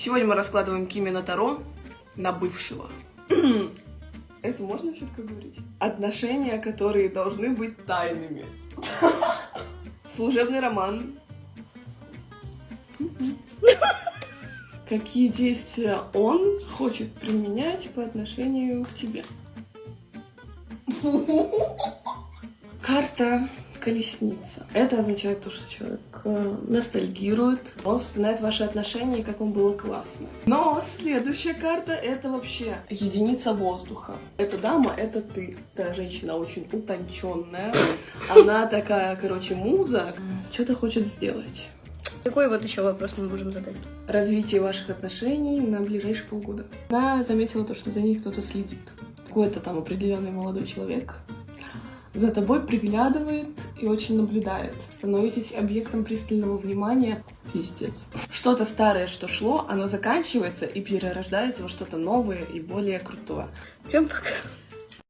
Сегодня мы раскладываем Кими на Таро на бывшего. Это можно четко говорить? Отношения, которые должны быть тайными. Служебный роман. Какие действия он хочет применять по отношению к тебе? Карта колесница. Это означает то, что человек ностальгирует, он вспоминает ваши отношения и как вам было классно. Но следующая карта — это вообще единица воздуха. Эта дама — это ты. Та женщина очень утонченная. Она такая, короче, муза. Что-то хочет сделать. Какой вот еще вопрос мы можем задать? Развитие ваших отношений на ближайшие полгода. Она заметила то, что за ней кто-то следит. Какой-то там определенный молодой человек за тобой приглядывает и очень наблюдает. Становитесь объектом пристального внимания. Пиздец. Что-то старое, что шло, оно заканчивается и перерождается во что-то новое и более крутое. Всем пока.